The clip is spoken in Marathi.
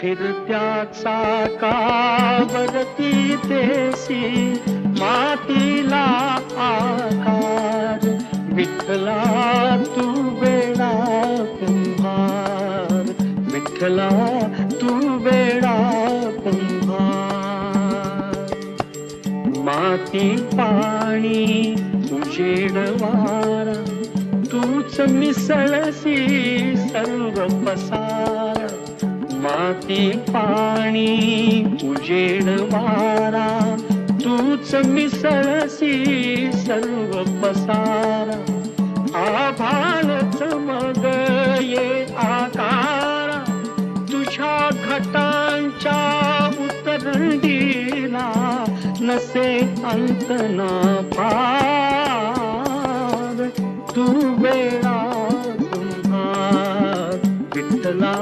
फिरत्या चाकावरती देसी मातीला आकार. विठ्ठला तू वेडा कुंभार, विठ्ठला तू वेडा कुंभार. माती पाणी उजेड वारा, तूच मिसळसी सर्व पसार. माती पाणी उजेड वारा, तूच मिसळसी सर्व पसारा. आभाळ चमक ये आकारा, तुझ्या घटांच्या उतरंडीला नसे अंत ना पार. तू वेडा कुंभार, विठ्ठला